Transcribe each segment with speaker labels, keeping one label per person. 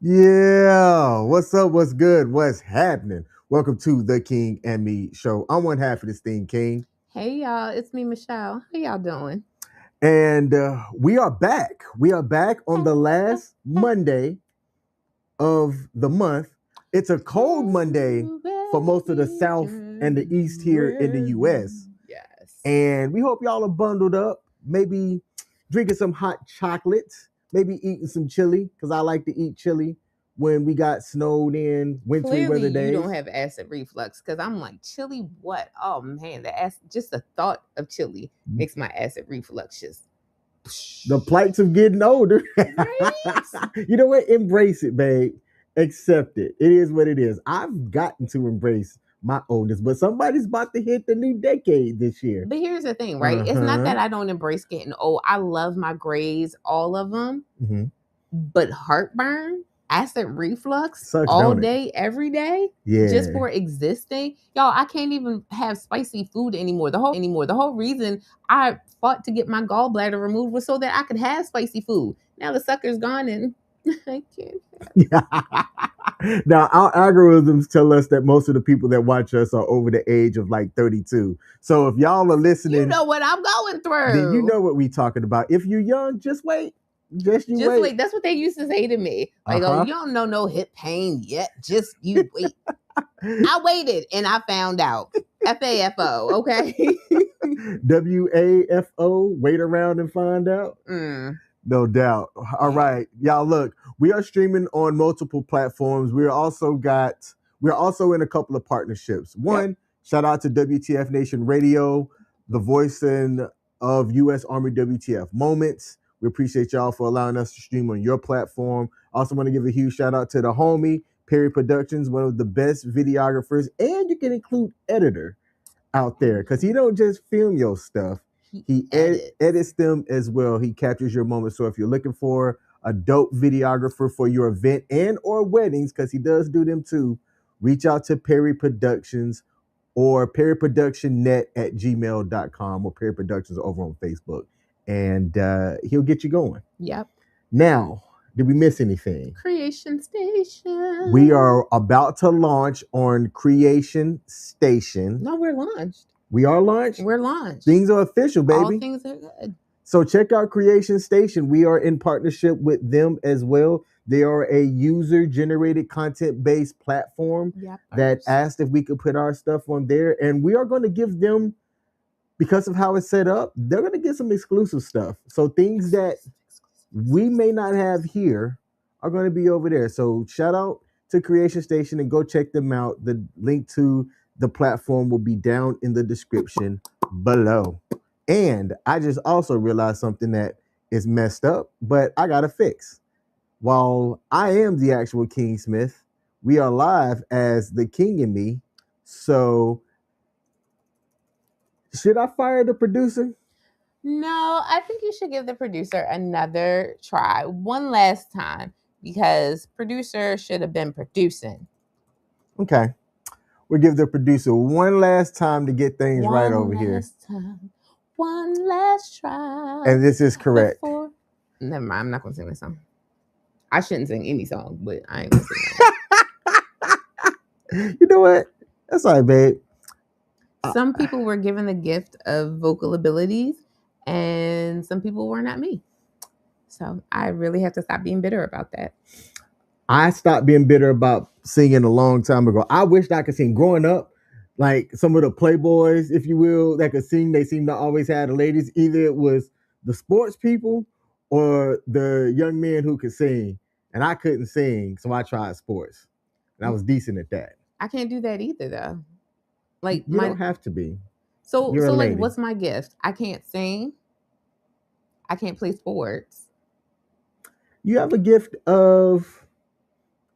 Speaker 1: Yeah, what's up? What's good? What's happening? Welcome to the King M.E show. I'm one half of this thing, King,
Speaker 2: Hey y'all, it's me, Michelle. How y'all doing?
Speaker 1: and we are back. We are back on the last Monday of the month. It's a cold Monday for most of the South and the East here in the U.S.
Speaker 2: Yes.
Speaker 1: And we hope y'all are bundled up, maybe drinking some hot chocolates, maybe eating some chili, because I like to eat chili when we got snowed in wintry
Speaker 2: Clearly,
Speaker 1: weather
Speaker 2: you
Speaker 1: days.
Speaker 2: don't have acid reflux because I'm like, chili what? Oh man, just the thought of chili makes my acid reflux just.
Speaker 1: The plights of getting older.
Speaker 2: Right?
Speaker 1: You know what? Embrace it, babe. Accept it. It is what it is. I've gotten to embrace my oldness, but somebody's about to hit the new decade this year.
Speaker 2: But here's the thing, right? It's not that I don't embrace getting old. I love my grays, all of them.
Speaker 1: Mm-hmm.
Speaker 2: But heartburn, acid reflux
Speaker 1: Sucks,
Speaker 2: all
Speaker 1: don't it?
Speaker 2: day, every day,
Speaker 1: Yeah.
Speaker 2: just for existing. Y'all, I can't even have spicy food anymore. The whole reason I fought to get my gallbladder removed was so that I could have spicy food. Now the sucker's gone and I can't.
Speaker 1: Now, our algorithms tell us that most of the people that watch us are over the age of like 32. So if y'all are listening,
Speaker 2: You know what I'm going through.
Speaker 1: then you know what we talking about. If you're young, just wait. Just wait.
Speaker 2: That's what they used to say to me. Like, oh, you don't know no hip pain yet. Just you wait. I waited and I found out. FAFO, okay?
Speaker 1: WAFO, wait around and find out. No doubt. All right, y'all. Look, we are streaming on multiple platforms. We're also in a couple of partnerships. One, shout out to W.T.F Nation Radio, the voice of U.S. Army WTF moments. We appreciate y'all for allowing us to stream on your platform. Also, want to give a huge shout out to the homie Perry Productions, one of the best videographers, and you can include editor out there because he don't just film your stuff. He edits them as well. He captures your moments. So if you're looking for a dope videographer for your event and or weddings, because he does do them too, reach out to Perry Productions or perryproductionnet@gmail.com or Perry Productions over on Facebook. And he'll get you going.
Speaker 2: Yep.
Speaker 1: Now, did we miss anything?
Speaker 2: Creation Station.
Speaker 1: We are about to launch on Creation Station.
Speaker 2: No, we're launched.
Speaker 1: We are launched?
Speaker 2: We're launched.
Speaker 1: Things are official, baby.
Speaker 2: All things are good.
Speaker 1: So check out Creation Station. We are in partnership with them as well. They are a user-generated content-based platform that asked if we could put our stuff on there. And we are going to give them, because of how it's set up, they're going to get some exclusive stuff. So things that we may not have here are going to be over there. So shout out to Creation Station and go check them out. The link to the platform will be down in the description below. And I just also realized something that is messed up, but I got to fix. While I am the actual King Smith, we are live as the King M.E. So should I fire the producer?
Speaker 2: No, I think you should give the producer another try, one last time, because producer should have been producing.
Speaker 1: Okay. We'll give the producer one last time to get things right over here.
Speaker 2: One last try.
Speaker 1: And this is correct.
Speaker 2: Never mind, I'm not going to sing this song. I shouldn't sing any song, but I ain't going to sing
Speaker 1: that. You know what? That's all right, babe.
Speaker 2: Some people were given the gift of vocal abilities, and some people were not me. So I really have to stop being bitter about that.
Speaker 1: I stopped being bitter about singing a long time ago. I wished I could sing. Growing up, like some of the playboys, if you will, that could sing, they seem to always have the ladies. Either it was the sports people or the young men who could sing. And I couldn't sing, so I tried sports. And I was decent at that.
Speaker 2: I can't do that either, though. Like
Speaker 1: you don't have to be.
Speaker 2: So like, what's my gift? I can't sing. I can't play sports.
Speaker 1: You have a gift of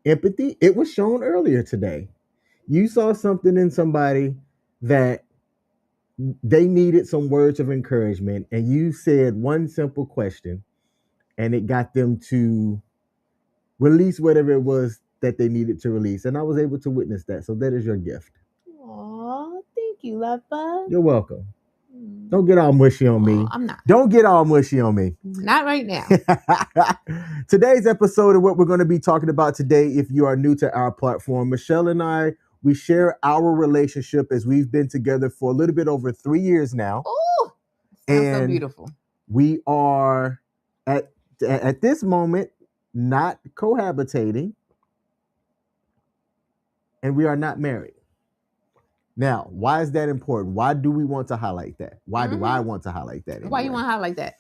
Speaker 1: empathy. It was shown earlier today. You saw something in somebody that they needed some words of encouragement, and you said one simple question, and it got them to release whatever it was that they needed to release. And I was able to witness that. So that is your gift.
Speaker 2: Aw, thank you, Love Bug.
Speaker 1: You're welcome. Don't get all mushy on me.
Speaker 2: I'm not.
Speaker 1: Don't get all mushy on me.
Speaker 2: Not right now.
Speaker 1: Today's episode of what we're going to be talking about today, if you are new to our platform, Michelle and I, we share our relationship as we've been together for a little bit over 3 years now.
Speaker 2: Oh, sounds so beautiful.
Speaker 1: We are at this moment not cohabitating, and we are not married. Now, why is that important? Why do we want to highlight that? Why do I want to highlight that? Anyway?
Speaker 2: Why you want to highlight that?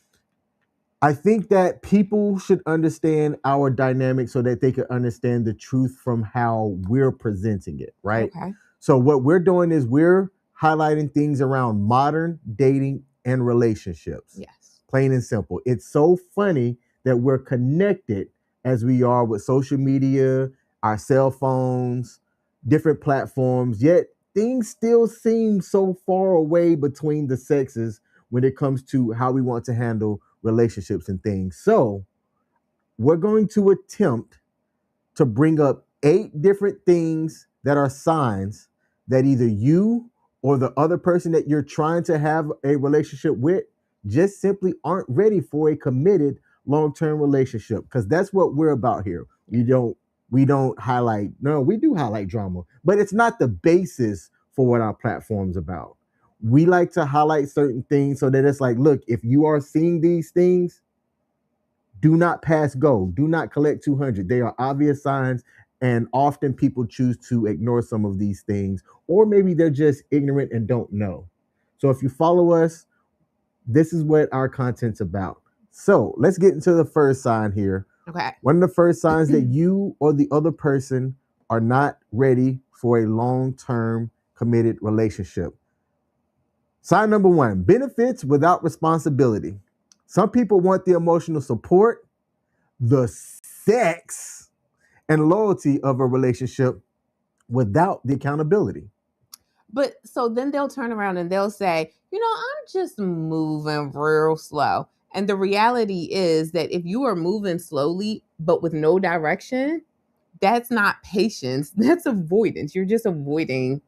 Speaker 1: I think that people should understand our dynamic so that they can understand the truth from how we're presenting it, right?
Speaker 2: Okay.
Speaker 1: So what we're doing is we're highlighting things around modern dating and relationships.
Speaker 2: Yes.
Speaker 1: Plain and simple. It's so funny that we're connected as we are with social media, our cell phones, different platforms, yet things still seem so far away between the sexes when it comes to how we want to handle relationships and things. So we're going to attempt to bring up 8 different things that are signs that either you or the other person that you're trying to have a relationship with just simply aren't ready for a committed long-term relationship, because that's what we're about here. We don't highlight, no, we do highlight drama, but it's not the basis for what our platform's about. We like to highlight certain things so that it's like, look, if you are seeing these things, do not pass go. Do not collect 200. They are obvious signs, and often people choose to ignore some of these things, or maybe they're just ignorant and don't know. So if you follow us, this is what our content's about. So let's get into the first sign here.
Speaker 2: Okay.
Speaker 1: One of the first signs that you or the other person are not ready for a long-term committed relationship. Sign number 1, benefits without responsibility. Some people want the emotional support, the sex, and loyalty of a relationship without the accountability.
Speaker 2: But so then they'll turn around and they'll say, I'm just moving real slow. And the reality is that if you are moving slowly, but with no direction, that's not patience. That's avoidance. You're just avoiding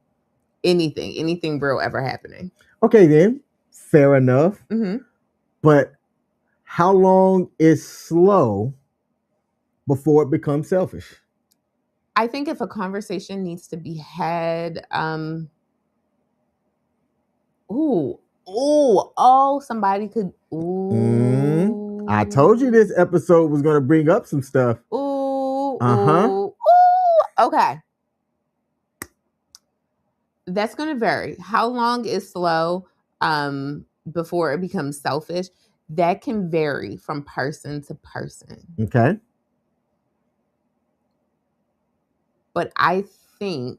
Speaker 2: anything real ever happening.
Speaker 1: Okay, then, fair enough.
Speaker 2: Mm-hmm.
Speaker 1: But how long is slow before it becomes selfish?
Speaker 2: I think if a conversation needs to be had, somebody could.
Speaker 1: I told you this episode was going to bring up some stuff.
Speaker 2: Okay. That's going to vary. How long is slow before it becomes selfish? That can vary from person to person.
Speaker 1: Okay.
Speaker 2: But I think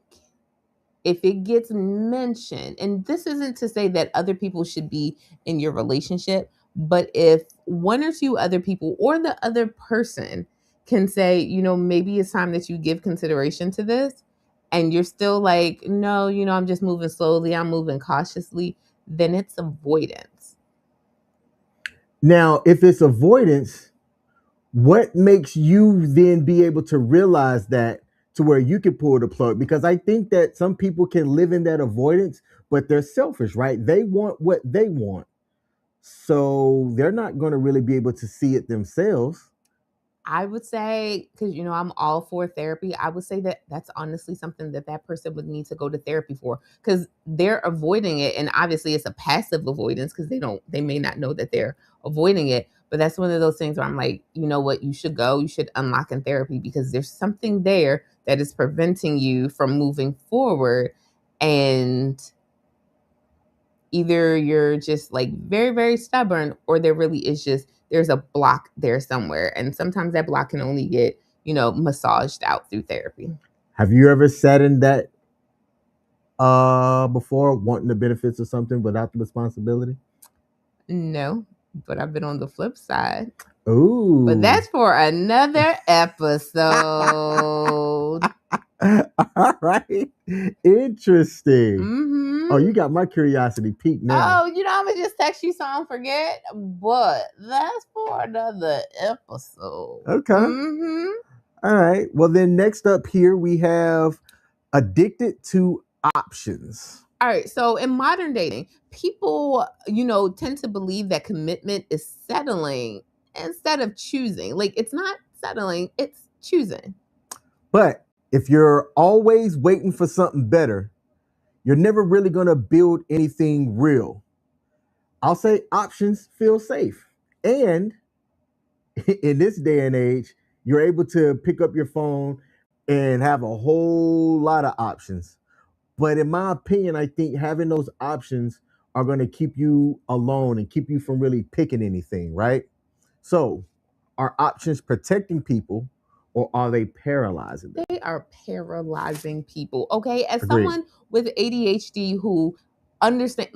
Speaker 2: if it gets mentioned, and this isn't to say that other people should be in your relationship, but if 1 or 2 other people or the other person can say, maybe it's time that you give consideration to this, and you're still like, no, I'm just moving slowly, I'm moving cautiously, then it's avoidance.
Speaker 1: Now, if it's avoidance, what makes you then be able to realize that to where you can pull the plug? Because I think that some people can live in that avoidance, but they're selfish, right? They want what they want. So they're not going to really be able to see it themselves.
Speaker 2: I would say, because, I'm all for therapy, I would say that that's honestly something that person would need to go to therapy for, because they're avoiding it. And obviously it's a passive avoidance because they may not know that they're avoiding it. But that's one of those things where I'm like, you know what, you should unlock in therapy, because there's something there that is preventing you from moving forward. And either you're just like very, very stubborn, or there really is there's a block there somewhere. And sometimes that block can only get, massaged out through therapy.
Speaker 1: Have you ever sat in that before, wanting the benefits of something without the responsibility?
Speaker 2: No, but I've been on the flip side.
Speaker 1: Ooh.
Speaker 2: But that's for another episode.
Speaker 1: All right. Interesting.
Speaker 2: Mm-hmm.
Speaker 1: Oh, you got my curiosity peaked now.
Speaker 2: Oh, I'm going to just text you so I don't forget. But that's for another episode.
Speaker 1: Okay.
Speaker 2: Mm-hmm.
Speaker 1: All right. Well, then next up here we have addicted to options.
Speaker 2: All right. So in modern dating, people, tend to believe that commitment is settling instead of choosing. Like it's not settling, it's choosing.
Speaker 1: But if you're always waiting for something better, you're never really going to build anything real. I'll say options feel safe. And in this day and age, you're able to pick up your phone and have a whole lot of options. But in my opinion, I think having those options are going to keep you alone and keep you from really picking anything, right? So, are options protecting people or are they paralyzing them?
Speaker 2: They are paralyzing people. Okay. As
Speaker 1: Agreed.
Speaker 2: someone with ADHD who understand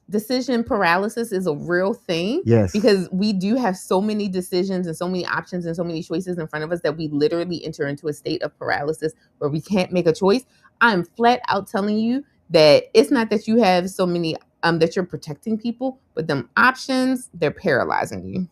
Speaker 2: decision paralysis is a real thing.
Speaker 1: Yes.
Speaker 2: Because we do have so many decisions and so many options and so many choices in front of us that we literally enter into a state of paralysis where we can't make a choice. I'm flat out telling you that it's not that you have so many that you're protecting people, but them options, they're paralyzing you.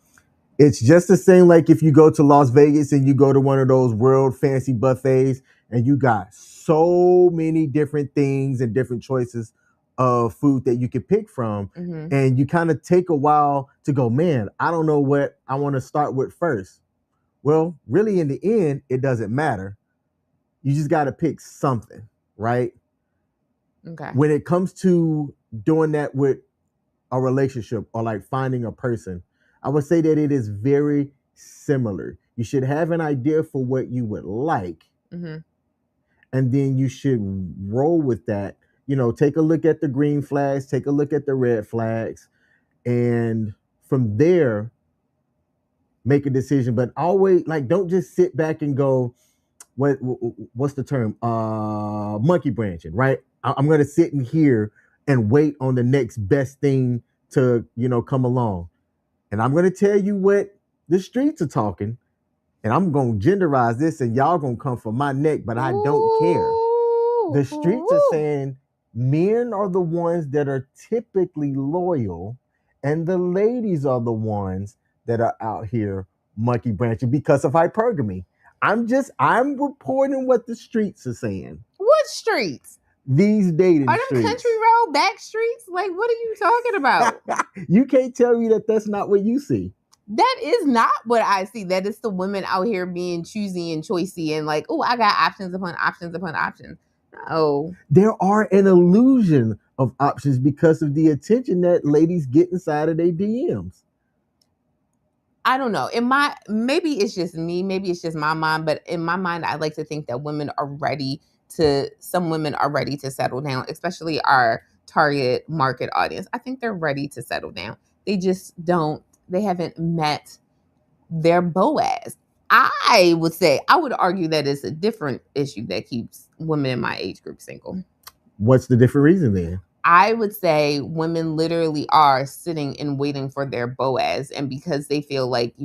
Speaker 1: It's just the same like if you go to Las Vegas and you go to one of those world fancy buffets and you got so many different things and different choices of food that you could pick from.
Speaker 2: Mhm.
Speaker 1: And you kind of take a while to go, man, I don't know what I want to start with first. Well, really, in the end, it doesn't matter. You just got to pick something, right?
Speaker 2: Okay.
Speaker 1: When it comes to doing that with a relationship or like finding a person, I would say that it is very similar. You should have an idea for what you would like,
Speaker 2: Mhm.
Speaker 1: and then you should roll with that. Take a look at the green flags, take a look at the red flags, and from there, make a decision. But always, like, don't just sit back and go, what's the term? Monkey branching, right? I'm gonna sit in here and wait on the next best thing to come along. And I'm gonna tell you what the streets are talking, and I'm gonna genderize this, and y'all gonna come for my neck, but I don't care. The streets are saying men are the ones that are typically loyal, and the ladies are the ones that are out here monkey branching because of hypergamy. I'm reporting what the streets are saying.
Speaker 2: What streets?
Speaker 1: These dating
Speaker 2: Are them
Speaker 1: streets.
Speaker 2: country road back streets? Like, what are you talking about?
Speaker 1: You can't tell me that that's not what you see.
Speaker 2: That is not what I see. That is the women out here being choosy and choicey and like, oh, I got options upon options upon options. No.
Speaker 1: There are an illusion of options because of the attention that ladies get inside of their DMs.
Speaker 2: I don't know. Maybe it's just me, maybe it's just my mind, but in my mind, I like to think that some women are ready to settle down, especially our target market audience. I think they're ready to settle down. They haven't met their Boaz. I would argue that it's a different issue that keeps women in my age group single.
Speaker 1: What's the different reason then?
Speaker 2: I would say women literally are sitting and waiting for their Boaz. And because they feel like,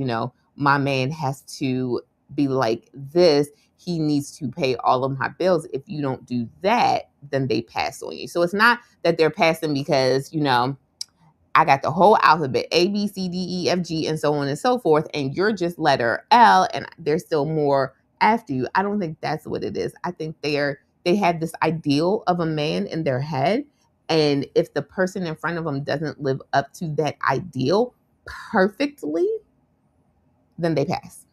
Speaker 2: my man has to be like this, he needs to pay all of my bills. If you don't do that, then they pass on you. So it's not that they're passing because, I got the whole alphabet, A, B, C, D, E, F, G, and so on and so forth. And you're just letter L and there's still more after you. I don't think that's what it is. I think they have this ideal of a man in their head. And if the person in front of them doesn't live up to that ideal perfectly, then they pass.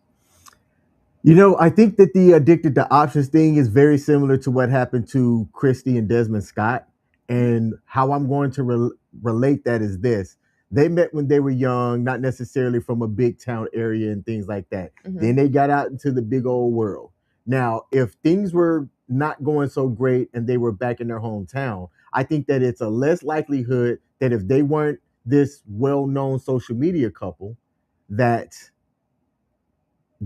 Speaker 1: I think that the addicted to options thing is very similar to what happened to Christy and Desmond Scott. And how I'm going to relate that is this. They met when they were young, not necessarily from a big town area and things like that. Mm-hmm. Then they got out into the big old world. Now, if things were not going so great and they were back in their hometown, I think that it's a less likelihood that if they weren't this well-known social media couple, that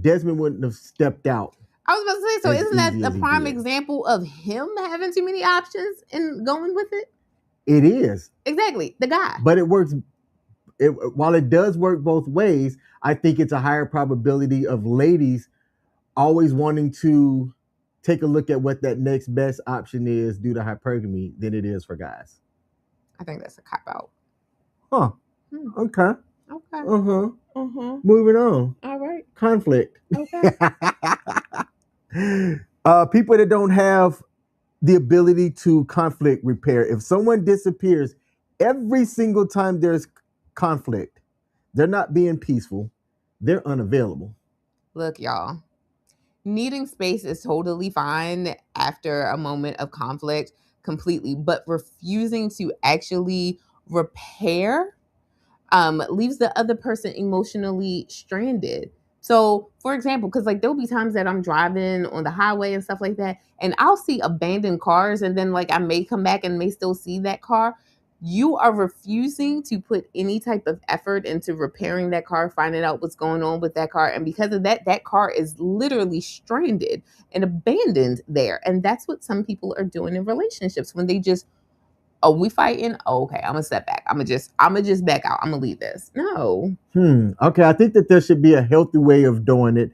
Speaker 1: Desmond wouldn't have stepped out.
Speaker 2: I was about to say, so isn't that the prime example of him having too many options and going with it?
Speaker 1: It is.
Speaker 2: Exactly, the guy.
Speaker 1: But it works. While it does work both ways, I think it's a higher probability of ladies always wanting to take a look at what that next best option is due to hypergamy than it is for guys.
Speaker 2: I think that's a cop-out.
Speaker 1: Huh. Okay.
Speaker 2: Okay.
Speaker 1: Uh-huh. Uh-huh. Moving on.
Speaker 2: All right.
Speaker 1: Conflict.
Speaker 2: Okay.
Speaker 1: People that don't have the ability to conflict repair. If someone disappears every single time there's conflict, they're not being peaceful, they're unavailable.
Speaker 2: Look, y'all, needing space is totally fine after a moment of conflict completely, but refusing to actually repair leaves the other person emotionally stranded. So, for example, because like there'll be times that I'm driving on the highway and stuff like that, and I'll see abandoned cars, and then like I may come back and may still see that car. You are refusing to put any type of effort into repairing that car, finding out what's going on with that car. And because of that, that car is literally stranded and abandoned there. And that's what some people are doing in relationships when they just, oh, we fighting? Oh, okay, I'm gonna step back. I'm gonna just back out. I'm gonna leave this. No.
Speaker 1: Okay, I think that there should be a healthy way of doing it,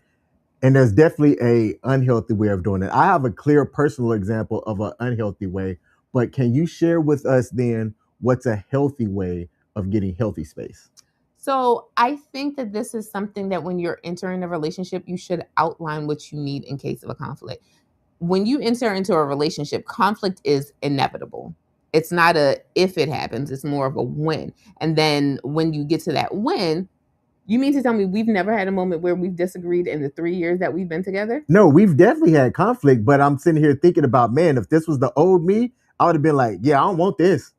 Speaker 1: and there's definitely a unhealthy way of doing it. I have a clear personal example of an unhealthy way, but can you share with us then what's a healthy way of getting healthy space?
Speaker 2: So I think that this is something that when you're entering a relationship, you should outline what you need in case of a conflict. When you enter into a relationship, conflict is inevitable. It's not a if it happens, it's more of a when. And then when you get to that when, you mean to tell me we've never had a moment where we've disagreed in the 3 years that we've been together?
Speaker 1: No, we've definitely had conflict, but I'm sitting here thinking about, man, if this was the old me, I would have been like, yeah, I don't want this.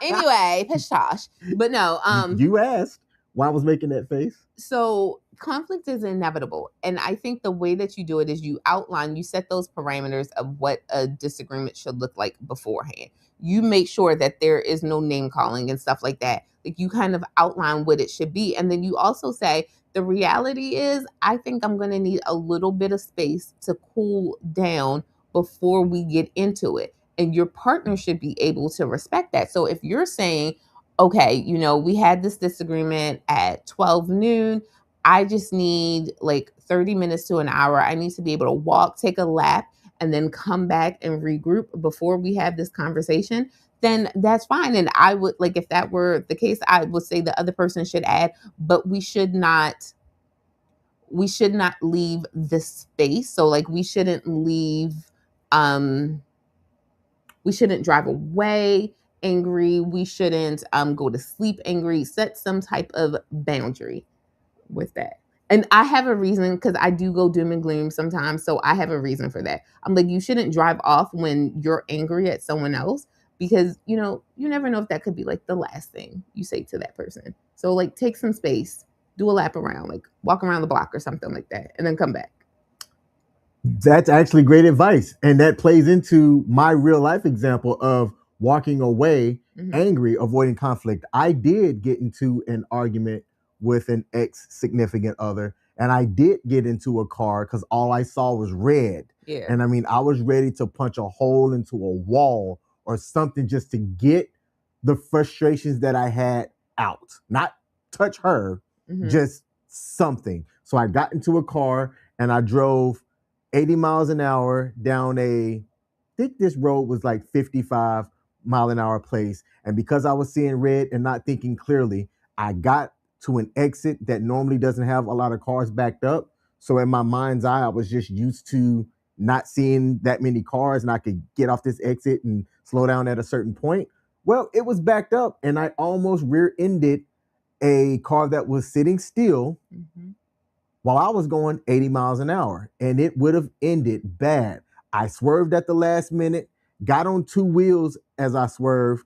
Speaker 2: Anyway, pish tosh. But no,
Speaker 1: You asked why I was making that face.
Speaker 2: so conflict is inevitable. And I think the way that you do it is you outline, you set those parameters of what a disagreement should look like beforehand. You make sure that there is no name calling and stuff like that. Like you kind of outline what it should be. And then you also say, the reality is, I think I'm going to need a little bit of space to cool down before we get into it. And your partner should be able to respect that. So if you're saying, okay, we had this disagreement at 12 noon. I just need like 30 minutes to an hour. I need to be able to walk, take a lap, and then come back and regroup before we have this conversation. Then that's fine. And I would like, if that were the case, I would say the other person should add, but we should not leave the space. So like um we shouldn't drive away angry. We shouldn't go to sleep angry. Set some type of boundary with that. And I have a reason because I do go doom and gloom sometimes. So I have a reason for that. I'm like, you shouldn't drive off when you're angry at someone else because, you never know if that could be like the last thing you say to that person. So, like, take some space, do a lap around, like walk around the block or something like that, and then come back.
Speaker 1: That's actually great advice. And that plays into my real life example of walking away angry, avoiding conflict. I did get into an argument with an ex significant other, and I did get into a car because all I saw was red.
Speaker 2: Yeah.
Speaker 1: And I mean, I was ready to punch a hole into a wall or something just to get the frustrations that I had out, not touch her, just something. So I got into a car and I drove 80 miles an hour down I think this road was like 55-mile-an-hour place. And because I was seeing red and not thinking clearly, I got to an exit that normally doesn't have a lot of cars backed up. So in my mind's eye, I was just used to not seeing that many cars and I could get off this exit and slow down at a certain point. Well, it was backed up and I almost rear-ended a car that was sitting still while I was going 80 miles an hour, and it would have ended bad. I swerved at the last minute, got on two wheels as I swerved.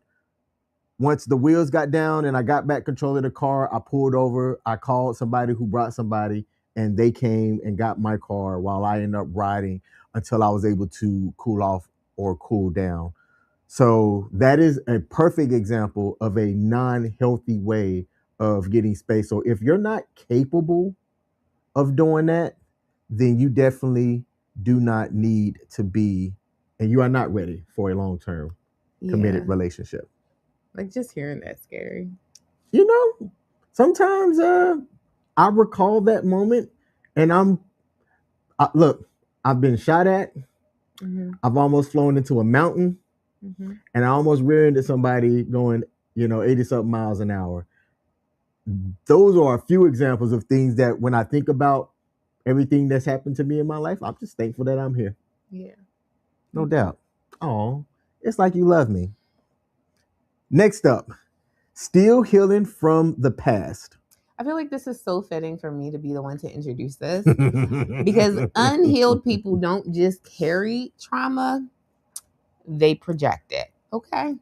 Speaker 1: Once the wheels got down and I got back control of the car, I pulled over. I called somebody who brought somebody, and they came and got my car while I ended up riding until I was able to cool off or cool down. So that is a perfect example of a non-healthy way of getting space. So if you're not capable of doing that, then you definitely do not need to be, and you are not ready for a long-term committed relationship.
Speaker 2: Like just hearing that's scary.
Speaker 1: Sometimes I recall that moment, and look, I've been shot at. I've almost flown into a mountain, and I almost rear ended somebody going, 80 something miles an hour. Those are a few examples of things that when I think about everything that's happened to me in my life, I'm just thankful that I'm here.
Speaker 2: Yeah.
Speaker 1: No doubt. Oh, it's like you love me. Next up, still healing from the past.
Speaker 2: I feel like this is so fitting for me to be the one to introduce this because unhealed people don't just carry trauma, they project it. Okay.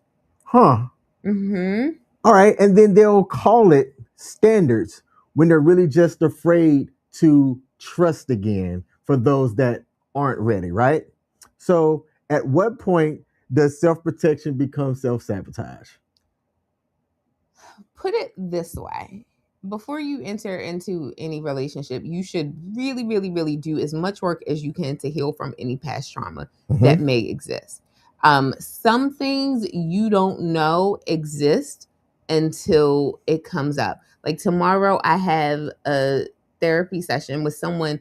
Speaker 1: Huh.
Speaker 2: Mm-hmm.
Speaker 1: All right. And then they'll call it standards when they're really just afraid to trust again for those that aren't ready, right? So, at what point does self protection become self sabotage?
Speaker 2: Put it this way. Before you enter into any relationship, you should really, really, really do as much work as you can to heal from any past trauma that may exist. Some things you don't know exist until it comes up. Like tomorrow, I have a therapy session with someone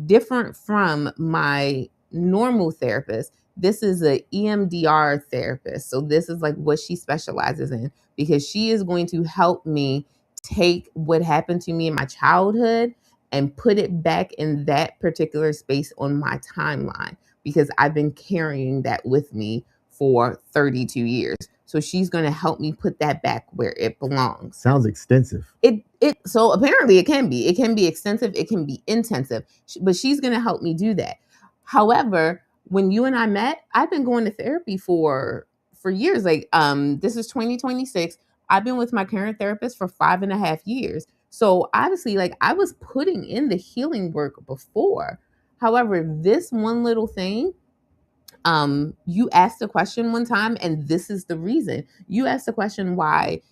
Speaker 2: different from my normal therapist. This is a EMDR therapist. So this is like what she specializes in because she is going to help me take what happened to me in my childhood and put it back in that particular space on my timeline because I've been carrying that with me for 32 years. So she's going to help me put that back where it belongs.
Speaker 1: Sounds extensive.
Speaker 2: So apparently it can be extensive, it can be intensive, but she's going to help me do that. However, when you and I met, I've been going to therapy for years. Like this is 2026. I've been with my current therapist for 5.5 years. So obviously, like I was putting in the healing work before. However, this one little thing, you asked a question one time, and this is the reason. You asked the question, why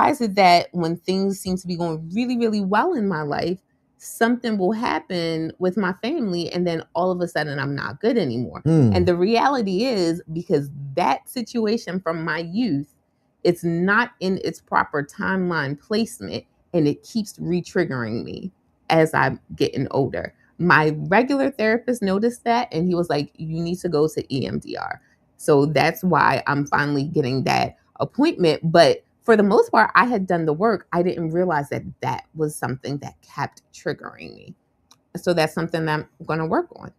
Speaker 2: is it that when things seem to be going really, really well in my life, something will happen with my family and then all of a sudden I'm not good anymore? And the reality is because that situation from my youth, it's not in its proper timeline placement and it keeps re-triggering me as I'm getting older. My regular therapist noticed that and he was like, you need to go to EMDR. So that's why I'm finally getting that appointment. But for the most part, I had done the work. I didn't realize that that was something that kept triggering me. So that's something that I'm going to work on.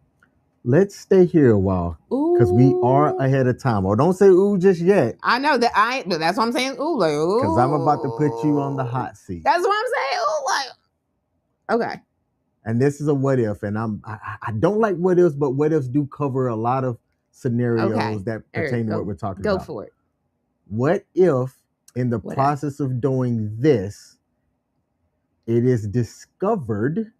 Speaker 1: Let's stay here a while because we are ahead of time. Or don't say ooh just yet.
Speaker 2: I know that but that's what I'm saying. Ooh, like ooh.
Speaker 1: Because I'm about to put you on the hot seat.
Speaker 2: That's what I'm saying. Ooh, like okay.
Speaker 1: And this is a what if, and I don't like what ifs, but what ifs do cover a lot of scenarios that pertain to what we're talking about.
Speaker 2: Go for it.
Speaker 1: What if in the process of doing this, it is discovered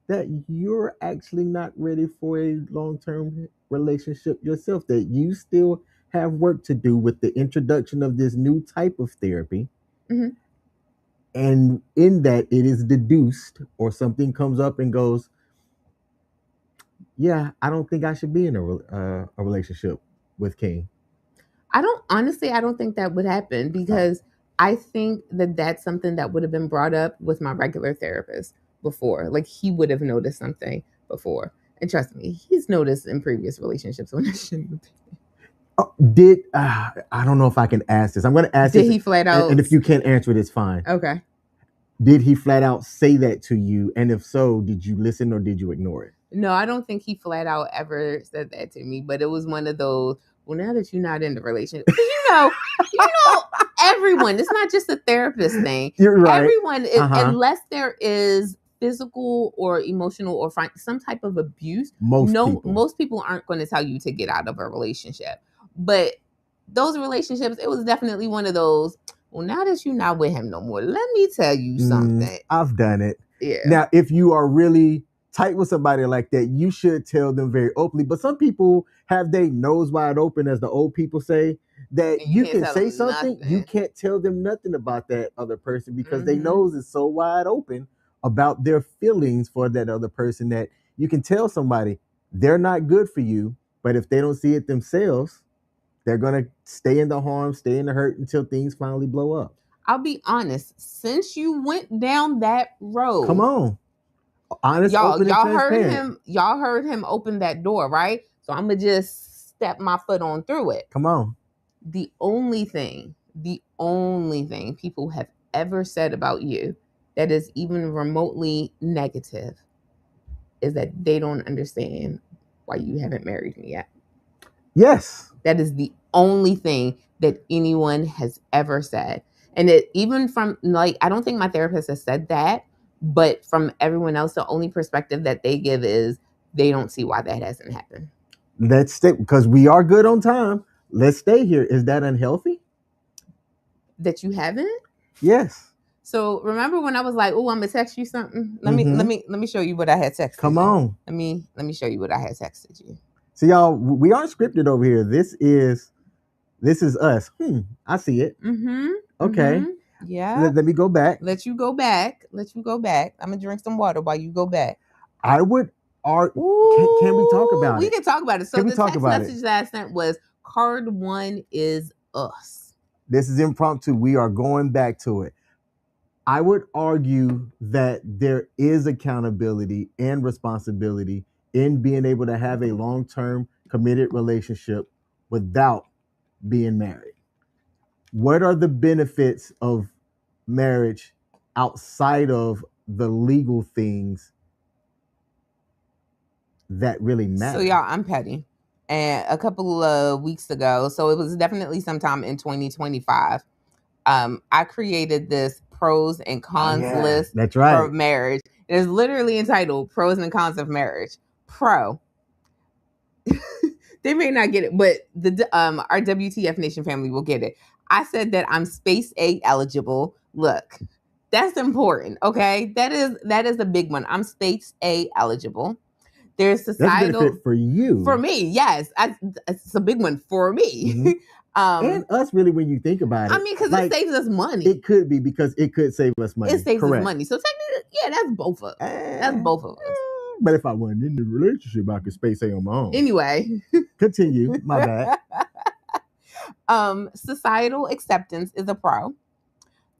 Speaker 1: that you're actually not ready for a long-term relationship yourself, that you still have work to do with the introduction of this new type of therapy. Mm-hmm. And in that, it is deduced or something comes up and goes, yeah, I don't think I should be in a relationship with King.
Speaker 2: I don't think that would happen because I think that that's something that would have been brought up with my regular therapist before. Like he would have noticed something before. And trust me, he's noticed in previous relationships when I shouldn't have been.
Speaker 1: I don't know if I can ask this. I'm going to ask this.
Speaker 2: Did he flat out?
Speaker 1: And if you can't answer it, it's fine.
Speaker 2: Okay.
Speaker 1: Did he flat out say that to you? And if so, did you listen or did you ignore it?
Speaker 2: No, I don't think he flat out ever said that to me, but it was one of those, well, now that you're not in the relationship, you know, everyone, it's not just a therapist thing.
Speaker 1: You're right.
Speaker 2: Everyone, unless there is physical or emotional or some type of abuse, most people aren't going to tell you to get out of a relationship. But those relationships, it was definitely one of those, well, now that you're not with him no more, let me tell you something.
Speaker 1: I've done it.
Speaker 2: Yeah.
Speaker 1: Now, if you are really tight with somebody like that, you should tell them very openly. But some people have their nose wide open, as the old people say, that you can say something, you can't tell them nothing about that other person because their nose is so wide open about their feelings for that other person that you can tell somebody they're not good for you, but if they don't see it themselves, they're going to stay in the harm, stay in the hurt until things finally blow up.
Speaker 2: I'll be honest, since you went down that road.
Speaker 1: Come on. Honest, open, and
Speaker 2: y'all heard him open that door, right? So I'm gonna just step my foot on through it.
Speaker 1: Come on.
Speaker 2: The only thing people have ever said about you that is even remotely negative is that they don't understand why you haven't married me yet.
Speaker 1: Yes.
Speaker 2: That is the only thing that anyone has ever said. And it even from like, I don't think my therapist has said that, but from everyone else, the only perspective that they give is they don't see why that hasn't happened.
Speaker 1: Let's stay, because we are good on time. Let's stay here. Is that unhealthy?
Speaker 2: That you haven't?
Speaker 1: Yes.
Speaker 2: So remember when I was like, "Oh, I'm gonna text you something." Let me show you what I had texted.
Speaker 1: Come on.
Speaker 2: You. Let me show you what I had texted you.
Speaker 1: So y'all, we aren't scripted over here. This is us. I see it.
Speaker 2: Mm-hmm.
Speaker 1: Okay.
Speaker 2: Mm-hmm. Yeah.
Speaker 1: Let me go back.
Speaker 2: Let you go back. I'm gonna drink some water while you go back.
Speaker 1: I would can we talk about it?
Speaker 2: We can talk about it. So
Speaker 1: Can we
Speaker 2: the
Speaker 1: talk
Speaker 2: text
Speaker 1: about
Speaker 2: message that I sent was card 1 is us.
Speaker 1: This is impromptu. We are going back to it. I would argue that there is accountability and responsibility in being able to have a long-term committed relationship without being married. What are the benefits of marriage outside of the legal things that really matter?
Speaker 2: So y'all, I'm petty. And a couple of weeks ago, so it was definitely sometime in 2025, I created this pros and cons list
Speaker 1: That's right.
Speaker 2: for marriage. It is literally entitled Pros and Cons of Marriage. Pro. They may not get it, but the our W.T.F Nation family will get it. I said that I'm space A eligible. Look, that's important, okay? That is a big one. I'm space A eligible. There's societal.
Speaker 1: That's a benefit for you.
Speaker 2: For me, yes. It's a big one for me.
Speaker 1: Mm-hmm. And us, really, when you think about it.
Speaker 2: I mean, because it saves us money.
Speaker 1: It could be, because it could save us money.
Speaker 2: It saves us money. So technically, yeah, that's both of us. That's both of us.
Speaker 1: But if I wasn't in the relationship, I could space A on my own.
Speaker 2: Anyway.
Speaker 1: Continue. My
Speaker 2: bad. Societal acceptance is a pro.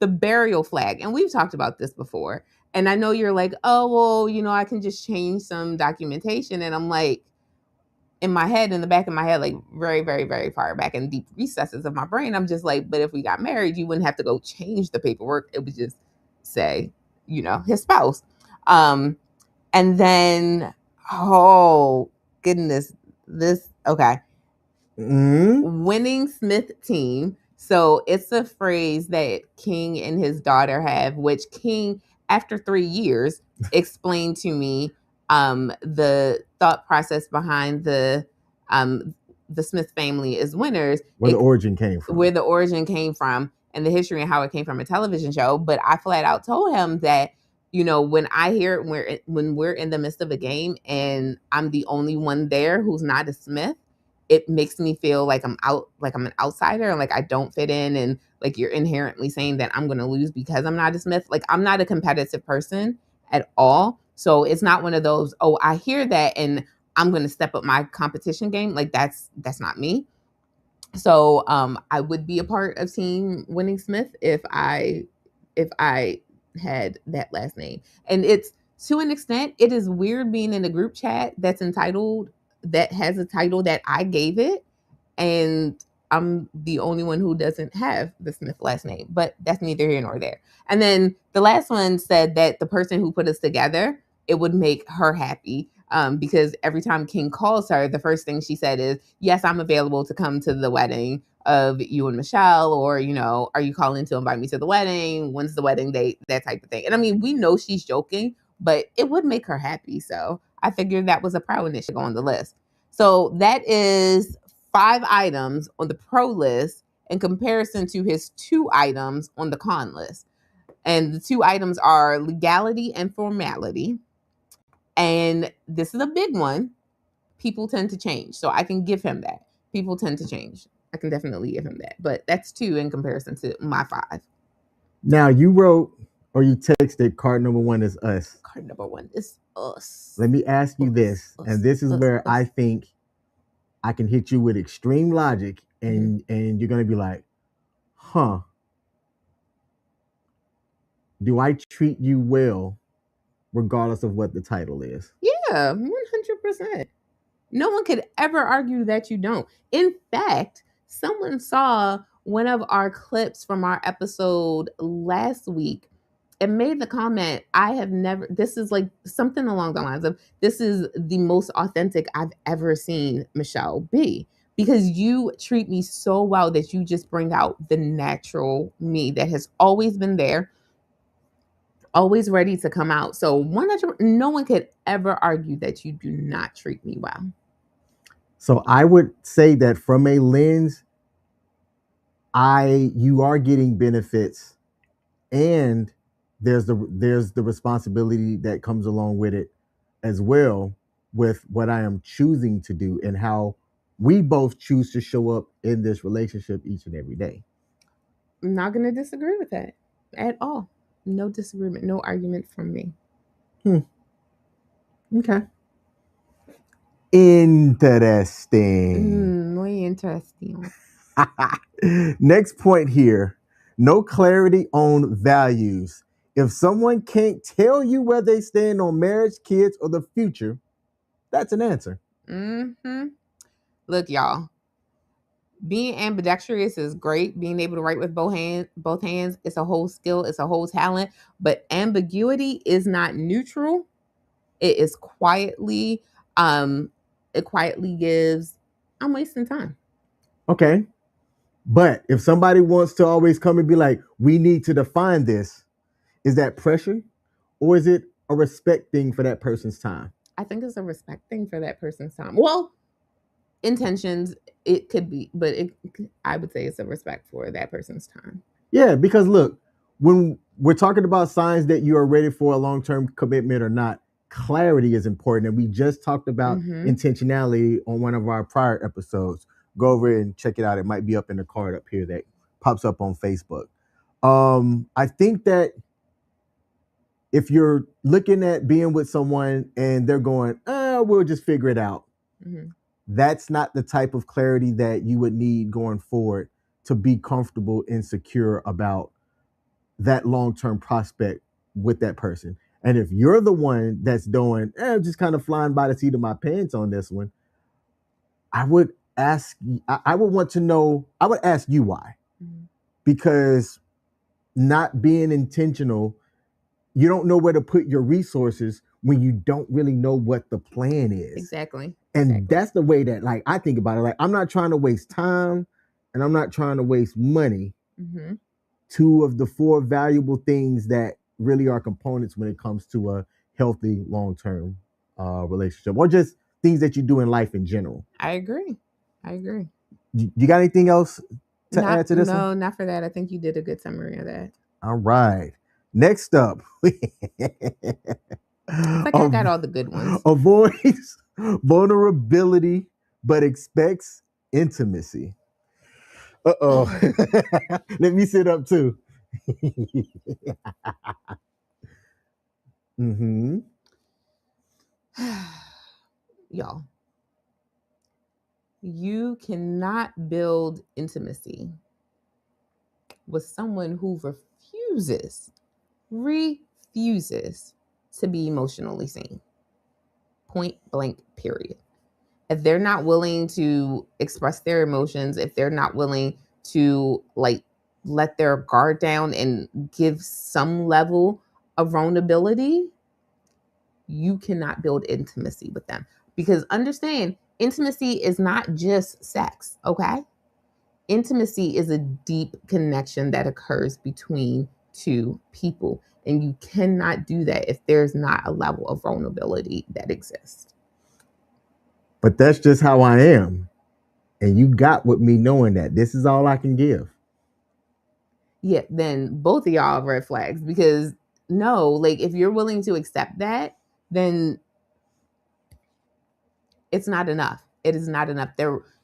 Speaker 2: The burial flag. And we've talked about this before. And I know you're like, oh, well, I can just change some documentation. And I'm like, in my head, in the back of my head, like very, very, very far back in deep recesses of my brain, I'm just like, but if we got married, you wouldn't have to go change the paperwork. It would just say, his spouse. And then, oh goodness, okay.
Speaker 1: Mm-hmm.
Speaker 2: Winning Smith team. So it's a phrase that King and his daughter have, which King, after 3 years, explained to me the thought process behind the Smith family is winners.
Speaker 1: Where the origin came from.
Speaker 2: And the history and how it came from a television show. But I flat out told him that, when I hear it, when we're in the midst of a game and I'm the only one there who's not a Smith, it makes me feel like I'm out, like I'm an outsider, and like I don't fit in, and like you're inherently saying that I'm going to lose because I'm not a Smith. Like, I'm not a competitive person at all. So it's not one of those, oh, I hear that and I'm going to step up my competition game. Like that's not me. So I would be a part of Team Winning Smith if I had that last name. And it's, to an extent, it is weird being in a group chat that has a title that I gave it, and I'm the only one who doesn't have the Smith last name, but that's neither here nor there. And then the last one said that the person who put us together, it would make her happy. Because every time King calls her, the first thing she said is, yes, I'm available to come to the wedding of you and Michelle, or, are you calling to invite me to the wedding? When's the wedding date? That type of thing. And I mean, we know she's joking, but it would make her happy. So I figured that was a pro and it should go on the list. So that is 5 items on the pro list in comparison to his 2 items on the con list. And the 2 items are legality and formality. And this is a big one. People tend to change. So I can give him that. People tend to change. I can definitely give him that. But that's 2 in comparison to my 5.
Speaker 1: Now, you wrote or you texted card number 1 is us.
Speaker 2: Card number 1 is us.
Speaker 1: Let me ask you this. And this is where I think I can hit you with extreme logic, and you're going to be like, huh, do I treat you well regardless of what the title is?
Speaker 2: Yeah, 100%. No one could ever argue that you don't. In fact, someone saw one of our clips from our episode last week and made the comment, this is like something along the lines of, this is the most authentic I've ever seen Michelle be. because you treat me so well that you just bring out the natural me that has always been there, always ready to come out. So no one could ever argue that you do not treat me well.
Speaker 1: So I would say that from a lens, you are getting benefits, and there's the responsibility that comes along with it as well, with what I am choosing to do and how we both choose to show up in this relationship each and every day.
Speaker 2: I'm not going to disagree with that at all. No disagreement, no argument from me.
Speaker 1: Okay. Interesting.
Speaker 2: Muy interesting.
Speaker 1: Next point here. No clarity on values. If someone can't tell you where they stand on marriage, kids, or the future, that's an answer.
Speaker 2: Look, y'all. Being ambidextrous is great. Being able to write with both hands, it's a whole skill, it's a whole talent. But ambiguity is not neutral. It is quietly, it quietly gives, I'm wasting time.
Speaker 1: Okay. But if somebody wants to always come and be like, we need to define this, is that pressure, or is it a respect thing for that person's time?
Speaker 2: I think it's a respect thing for that person's time. Well, intentions, it could be, but I would say it's a respect for that person's time.
Speaker 1: Yeah, because look, when we're talking about signs that you are ready for a long-term commitment or not, clarity is important. And we just talked about intentionality on one of our prior episodes. Go over and check it out. It might be up in the card up here that pops up on Facebook. I think that if you're looking at being with someone and they're going, we'll just figure it out. That's not the type of clarity that you would need going forward to be comfortable and secure about that long-term prospect with that person. And if you're the one that's doing, just kind of flying by the seat of my pants on this one, I would ask you why. Because not being intentional, you don't know where to put your resources when you don't really know what the plan is.
Speaker 2: Exactly.
Speaker 1: And that's the way that, like, I think about it. Like, I'm not trying to waste time and I'm not trying to waste money. Two of the four valuable things that really are components when it comes to a healthy long-term relationship, or just things that you do in life in general.
Speaker 2: I agree.
Speaker 1: You got anything else to add to this one?
Speaker 2: No, not for that. I think you did a good summary of that.
Speaker 1: All right. Next up.
Speaker 2: I got all the good ones.
Speaker 1: Avoids vulnerability, but expects intimacy. Let me sit up too.
Speaker 2: Y'all, you cannot build intimacy with someone who refuses to be emotionally seen. Point blank, period. If they're not willing to express their emotions, if they're not willing to let their guard down and give some level of vulnerability, you cannot build intimacy with them. Because understand, intimacy is not just sex, okay? Intimacy is a deep connection that occurs between two people. And you cannot do that if there's not a level of vulnerability that exists.
Speaker 1: But that's just how I am. And you got with me knowing that this is all I can give.
Speaker 2: Yeah, then both of y'all are red flags, because no, like, if you're willing to accept that, then it's not enough. It is not enough.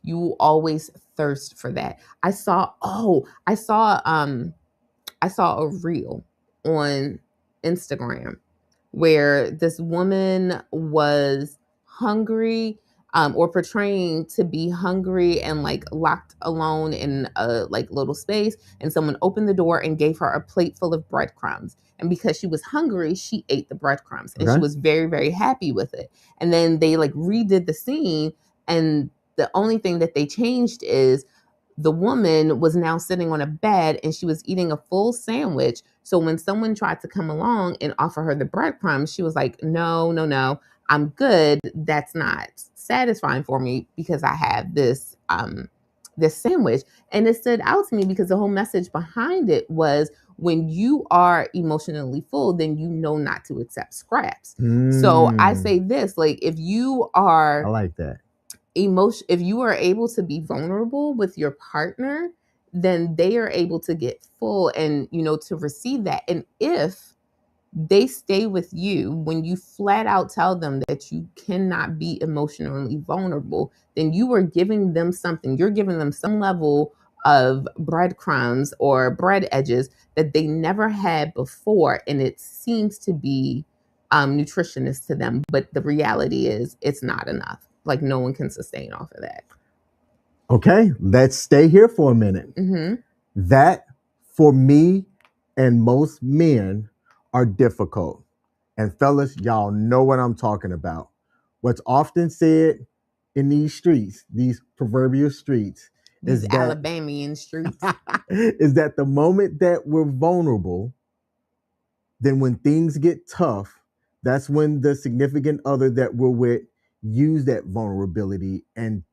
Speaker 2: You will always thirst for that. I saw a reel on Instagram where this woman was hungry, or portraying to be hungry and locked alone in a little space, and someone opened the door and gave her a plate full of breadcrumbs. And because she was hungry, she ate the breadcrumbs, and she was very, very happy with it. And then they redid the scene, and the only thing that they changed is the woman was now sitting on a bed and she was eating a full sandwich. So when someone tried to come along and offer her the breadcrumbs, she was like, no, I'm good, that's not satisfying for me because I have this this sandwich. And it stood out to me because the whole message behind it was, when you are emotionally full, then you know not to accept scraps. So I say this, like, if you are,
Speaker 1: I like that.
Speaker 2: If you are able to be vulnerable with your partner, then they are able to get full and, to receive that. And if they stay with you when you flat out tell them that you cannot be emotionally vulnerable, then you are giving them something. You're giving them some level of breadcrumbs or bread edges that they never had before. And it seems to be nutritious to them. But the reality is it's not enough. Like, no one can sustain off of that.
Speaker 1: Okay, let's stay here for a minute.
Speaker 2: Mm-hmm.
Speaker 1: That, for me and most men, are difficult. And fellas, y'all know what I'm talking about. What's often said in these streets, these proverbial streets,
Speaker 2: These
Speaker 1: is that
Speaker 2: Alabamian streets.
Speaker 1: is that the moment that we're vulnerable, then when things get tough, that's when the significant other that we're with use that vulnerability and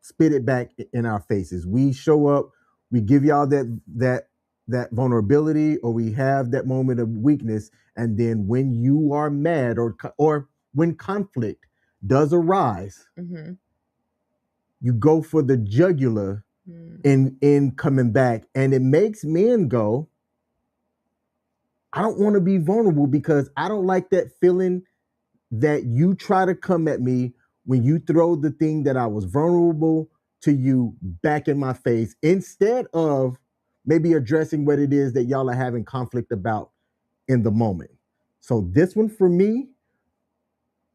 Speaker 1: spit it back in our faces. We show up, we give y'all that vulnerability, or we have that moment of weakness, and then when you are mad, or when conflict does arise,
Speaker 2: Mm-hmm.
Speaker 1: you go for the jugular in coming back, and it makes men go, I don't want to be vulnerable because I don't like that feeling that you try to come at me when you throw the thing that I was vulnerable to you back in my face, instead of maybe addressing what it is that y'all are having conflict about in the moment. So this one for me,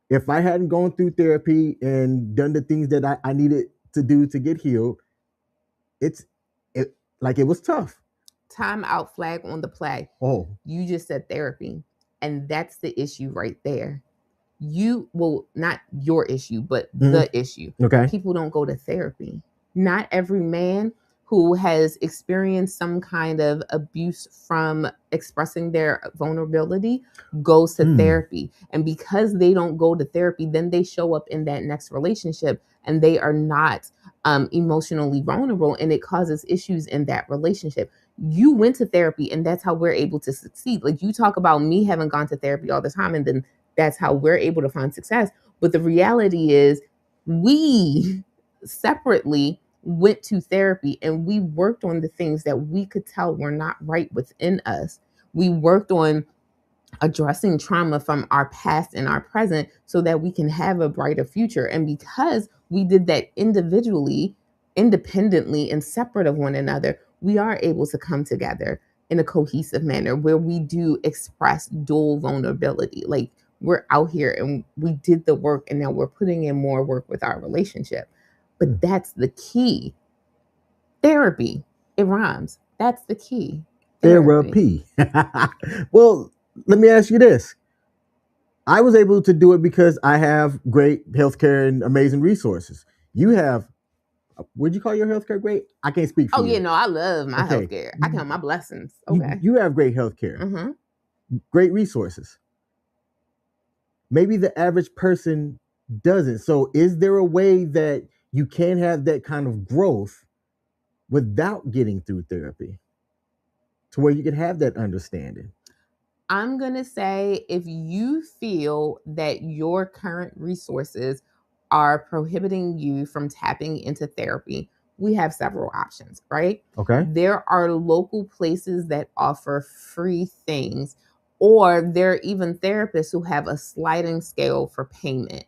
Speaker 1: if I hadn't gone through therapy and done the things that I needed to do to get healed, it like it was tough.
Speaker 2: Time out, flag on the play.
Speaker 1: Oh,
Speaker 2: You just said therapy. And that's the issue right there. Not your issue, but the issue.
Speaker 1: okay.
Speaker 2: People don't go to therapy. Not every man who has experienced some kind of abuse from expressing their vulnerability goes to therapy. And because they don't go to therapy, then they show up in that next relationship and they are not emotionally vulnerable, and it causes issues in that relationship. You went to therapy, and that's how we're able to succeed. Like, you talk about me having gone to therapy all the time, and then that's how we're able to find success. But the reality is, we separately went to therapy and we worked on the things that we could tell were not right within us. We worked on addressing trauma from our past and our present so that we can have a brighter future. And because we did that individually, independently, and separate of one another, we are able to come together in a cohesive manner where we do express dual vulnerability. Like, we're out here and we did the work, and now we're putting in more work with our relationship. But that's the key. Therapy. It rhymes. That's the key.
Speaker 1: Therapy. Well, let me ask you this. I was able to do it because I have great healthcare and amazing resources. You have, would you call your healthcare great? I can't speak for you.
Speaker 2: Oh, yeah, no, I love my healthcare. I count my blessings. Okay.
Speaker 1: You have great healthcare, great resources. Maybe the average person doesn't. So is there a way that you can have that kind of growth without getting through therapy to where you can have that understanding?
Speaker 2: I'm going to say, if you feel that your current resources are prohibiting you from tapping into therapy, we have several options, right?
Speaker 1: Okay.
Speaker 2: There are local places that offer free things, or there are even therapists who have a sliding scale for payment.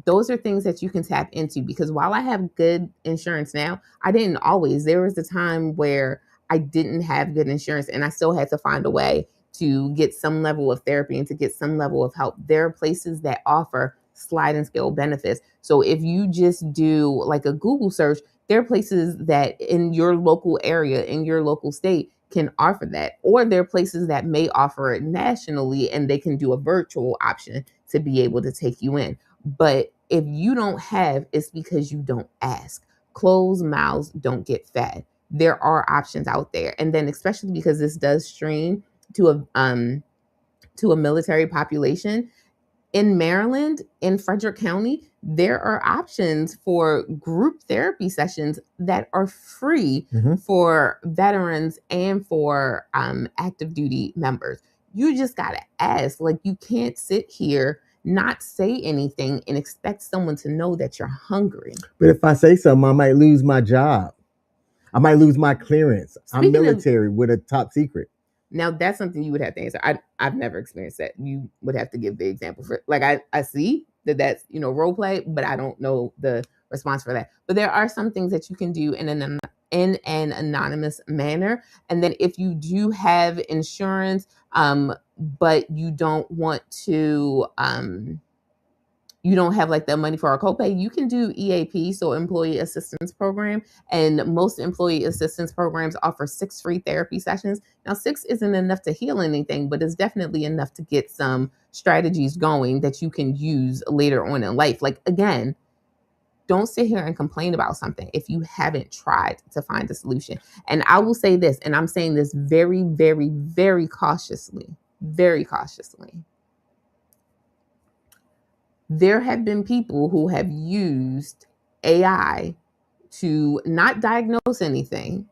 Speaker 2: Those are things that you can tap into, because while I have good insurance now, I didn't always. There was a time where I didn't have good insurance and I still had to find a way to get some level of therapy and to get some level of help. There are places that offer sliding scale benefits. So if you just do like a Google search, there are places that in your local area, in your local state, can offer that. Or there are places that may offer it nationally and they can do a virtual option to be able to take you in. But if you don't have, it's because you don't ask. Closed mouths don't get fed. There are options out there. And then, especially because this does stream to a military population, In Maryland, in Frederick County, there are options for group therapy sessions that are free for veterans and for active duty members. You just got to ask. Like, you can't sit here, not say anything, and expect someone to know that you're hungry.
Speaker 1: But if I say something, I might lose my job. I might lose my clearance. I'm military with a top secret.
Speaker 2: Now, that's something you would have to answer. I've never experienced that. You would have to give the example for, like, I see that's, role play, but I don't know the response for that. But there are some things that you can do in an anonymous manner. And then if you do have insurance, but you don't want to, you don't have like the money for a copay, you can do EAP, so Employee Assistance Program. And most employee assistance programs offer 6 free therapy sessions. Now, 6 isn't enough to heal anything, but it's definitely enough to get some strategies going that you can use later on in life. Like, again, don't sit here and complain about something if you haven't tried to find a solution. And I will say this, and I'm saying this very, very, very cautiously, very cautiously. There have been people who have used AI to not diagnose anything.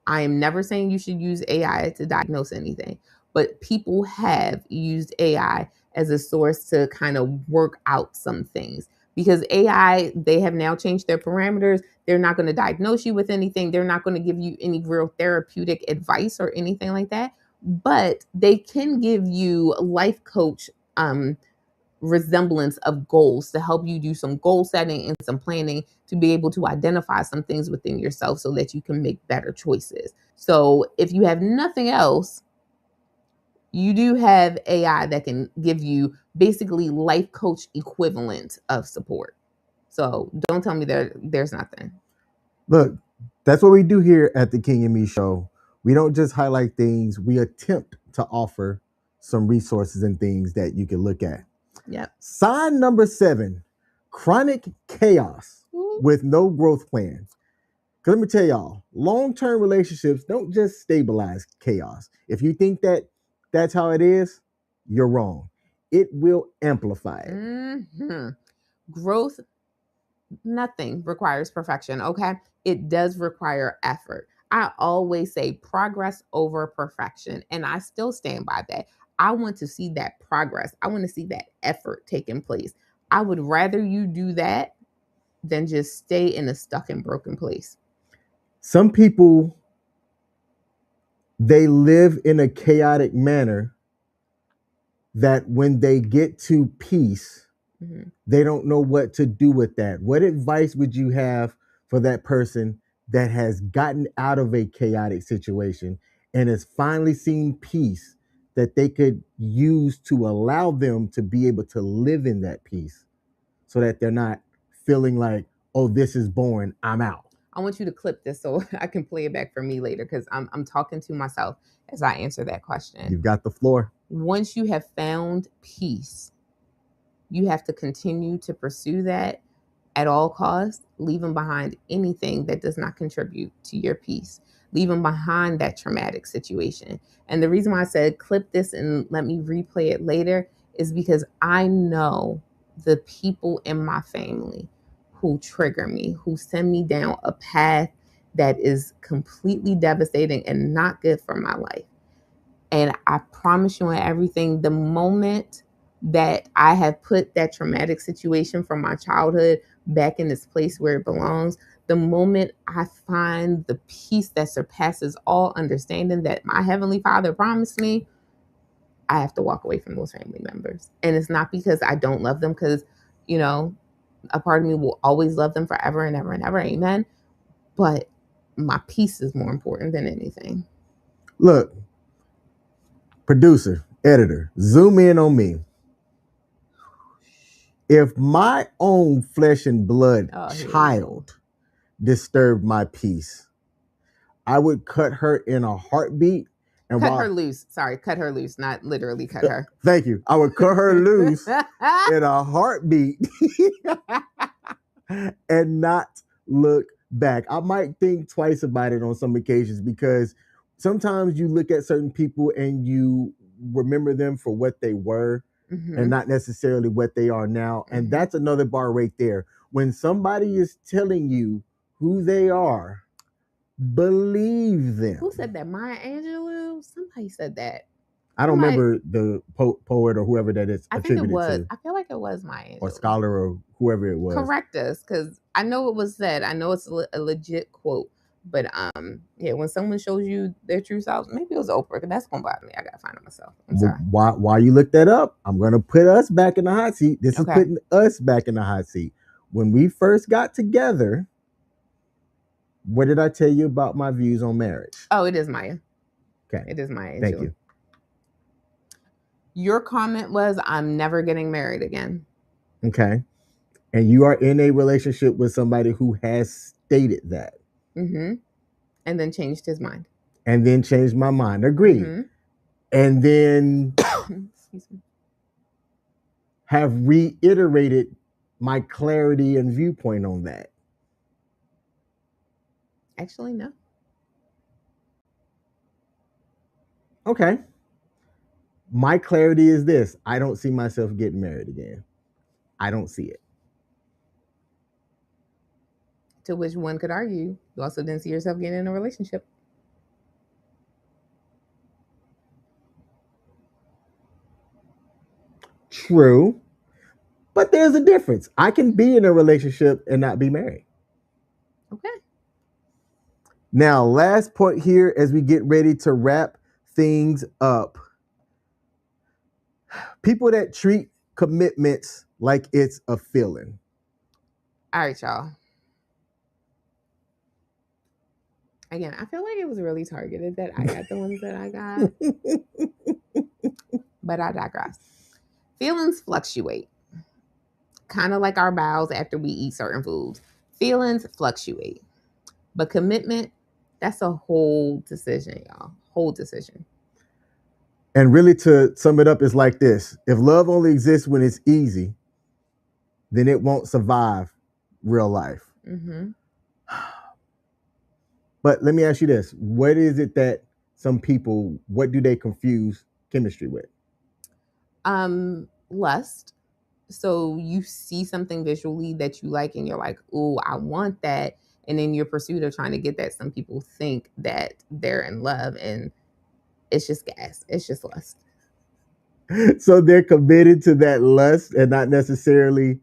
Speaker 2: I am never saying you should use AI to diagnose anything, but people have used AI as a source to kind of work out some things. Because AI, they have now changed their parameters. They're not going to diagnose you with anything. They're not going to give you any real therapeutic advice or anything like that. But they can give you life coach resemblance of goals to help you do some goal setting and some planning to be able to identify some things within yourself so that you can make better choices. So if you have nothing else, you do have AI that can give you basically life coach equivalent of support. So don't tell me there's nothing.
Speaker 1: Look, that's what we do here at the King M.E show. We don't just highlight things, we attempt to offer some resources and things that you can look at.
Speaker 2: Yep.
Speaker 1: Sign number 7, chronic chaos with no growth plan. Because let me tell y'all, long-term relationships don't just stabilize chaos. If you think that that's how it is, you're wrong. It will amplify it.
Speaker 2: Growth, nothing requires perfection, okay? It does require effort. I always say progress over perfection, and I still stand by that. I want to see that progress. I want to see that effort taking place. I would rather you do that than just stay in a stuck and broken place.
Speaker 1: Some people, they live in a chaotic manner that when they get to peace, they don't know what to do with that. What advice would you have for that person that has gotten out of a chaotic situation and has finally seen peace that they could use to allow them to be able to live in that peace so that they're not feeling like, oh, this is boring, I'm out?
Speaker 2: I want you to clip this so I can play it back for me later, because I'm talking to myself as I answer that question.
Speaker 1: You've got the floor.
Speaker 2: Once you have found peace, you have to continue to pursue that at all costs, leaving behind anything that does not contribute to your peace, leaving behind that traumatic situation. And the reason why I said clip this and let me replay it later is because I know the people in my family who trigger me, who send me down a path that is completely devastating and not good for my life. And I promise you on everything, the moment that I have put that traumatic situation from my childhood back in this place where it belongs, the moment I find the peace that surpasses all understanding that my Heavenly Father promised me, I have to walk away from those family members. And it's not because I don't love them, because, a part of me will always love them forever and ever and ever. Amen. But my peace is more important than anything.
Speaker 1: Look, producer, editor, zoom in on me. If my own flesh and blood child disturbed my peace, I would cut her in a heartbeat. And
Speaker 2: cut her loose. Sorry, cut her loose, not literally cut her.
Speaker 1: Thank you. I would cut her loose in a heartbeat and not look back. I might think twice about it on some occasions, because sometimes you look at certain people and you remember them for what they were, and not necessarily what they are now. And that's another bar right there. When somebody is telling you who they are, believe them.
Speaker 2: Who said that? Maya Angelou? Somebody said that.
Speaker 1: I don't remember the poet or whoever that is attributed to.
Speaker 2: I feel like it was Maya Angelou.
Speaker 1: Or scholar or whoever it was.
Speaker 2: Correct us, because I know it was said. I know it's a legit quote. But yeah, when someone shows you their true self, maybe it was Oprah, because that's gonna bother me. I gotta find it myself. I'm sorry.
Speaker 1: While you look that up, I'm gonna put us back in the hot seat. This is putting us back in the hot seat. When we first got together, what did I tell you about my views on marriage?
Speaker 2: Oh, it is Maya.
Speaker 1: Okay.
Speaker 2: It is Maya.
Speaker 1: Thank you.
Speaker 2: Your comment was, I'm never getting married again.
Speaker 1: Okay. And you are in a relationship with somebody who has stated that.
Speaker 2: And then changed his mind.
Speaker 1: And then changed my mind. Agreed. And then
Speaker 2: excuse me,
Speaker 1: have reiterated my clarity and viewpoint on that.
Speaker 2: Actually, no.
Speaker 1: Okay. My clarity is this. I don't see myself getting married again. I don't see it.
Speaker 2: To which one could argue, you also didn't see yourself getting in a relationship.
Speaker 1: True. But there's a difference. I can be in a relationship and not be married.
Speaker 2: Okay.
Speaker 1: Now, last point here as we get ready to wrap things up. People that treat commitments like it's a feeling.
Speaker 2: All right, y'all. Again, I feel like it was really targeted that I got the ones that I got. But I digress. Feelings fluctuate. Kind of like our bowels after we eat certain foods. Feelings fluctuate. But commitment, that's a whole decision, y'all. Whole decision.
Speaker 1: And really, to sum it up, is like this. If love only exists when it's easy, then it won't survive real life. But let me ask you this. What is it that some people, what do they confuse chemistry with?
Speaker 2: Lust. So you see something visually that you like and you're like, oh, I want that. And in your pursuit of trying to get that, some people think that they're in love, and it's just gas. It's just lust.
Speaker 1: So they're committed to that lust and not necessarily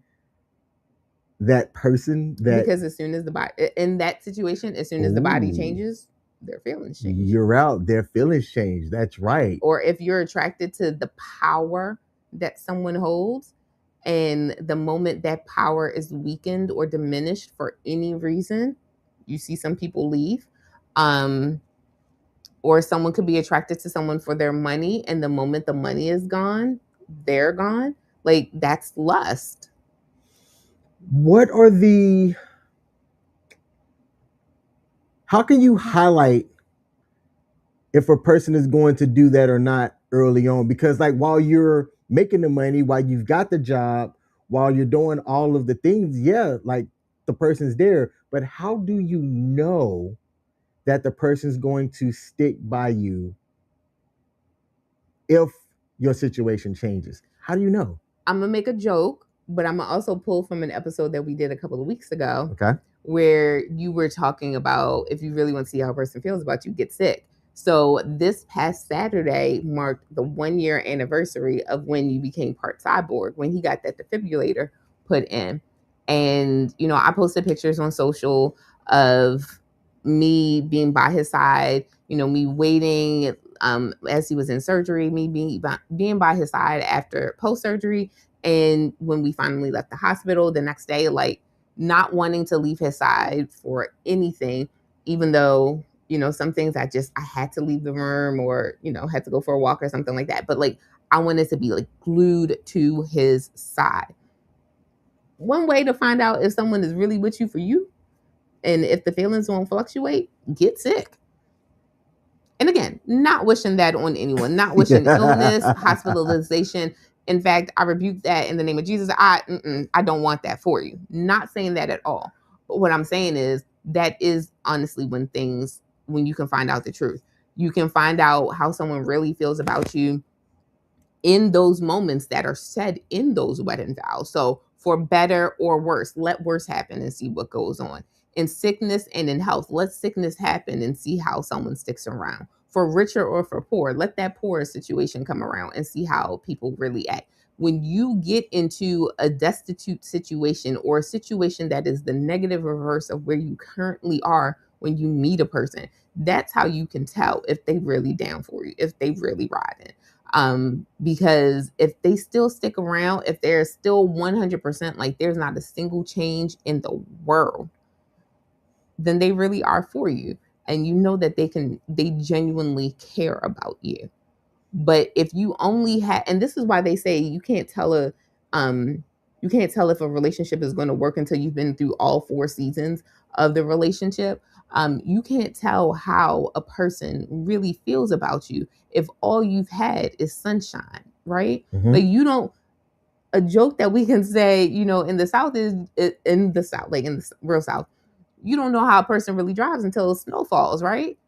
Speaker 1: that person.
Speaker 2: Because as soon as the body, in that situation, as soon as the body changes, their feelings change.
Speaker 1: You're out. Their feelings change. That's right.
Speaker 2: Or if you're attracted to the power that someone holds, and the moment that power is weakened or diminished for any reason, you see some people leave. Or someone could be attracted to someone for their money, and the moment the money is gone, they're gone. Like, that's lust.
Speaker 1: What are how can you highlight if a person is going to do that or not early on? Because like while you're making the money, while you've got the job, while you're doing all of the things, yeah, like the person's there. But how do you know that the person's going to stick by you if your situation changes? How do you know?
Speaker 2: I'm going to make a joke, but I'm going to also pull from an episode that we did a couple of weeks ago.
Speaker 1: Okay.
Speaker 2: Where you were talking about, if you really want to see how a person feels about you, get sick. So this past Saturday marked the 1-year anniversary of when you became part cyborg, when he got that defibrillator put in. And, you know, I posted pictures on social of me being by his side, you know, me waiting as he was in surgery, me being by his side after post-surgery. And when we finally left the hospital the next day, like, not wanting to leave his side for anything, even though, you know, some things I had to leave the room, or, you know, had to go for a walk or something like that. But like, I wanted to be like glued to his side. One way to find out if someone is really with you for you, and if the feelings won't fluctuate, get sick. And again, not wishing that on anyone, not wishing illness, hospitalization. In fact, I rebuke that in the name of Jesus. I don't want that for you. Not saying that at all. But what I'm saying is that is honestly when you can find out the truth. You can find out how someone really feels about you in those moments that are said in those wedding vows. So for better or worse, let worse happen and see what goes on. In sickness and in health, let sickness happen and see how someone sticks around. For richer or for poor, let that poor situation come around and see how people really act. When you get into a destitute situation or a situation that is the negative reverse of where you currently are when you meet a person, that's how you can tell if they really down for you, if they really riding. Because if they still stick around, if they're still 100% like there's not a single change in the world, then they really are for you. And you know that they genuinely care about you. But if you only have, and this is why they say you can't tell if a relationship is going to work until you've been through all 4 seasons of the relationship. You can't tell how a person really feels about you if all you've had is sunshine, right?
Speaker 1: Mm-hmm.
Speaker 2: Like you don't. A joke that we can say, in the South is in the South, like in the real South, you don't know how a person really drives until snow falls, right?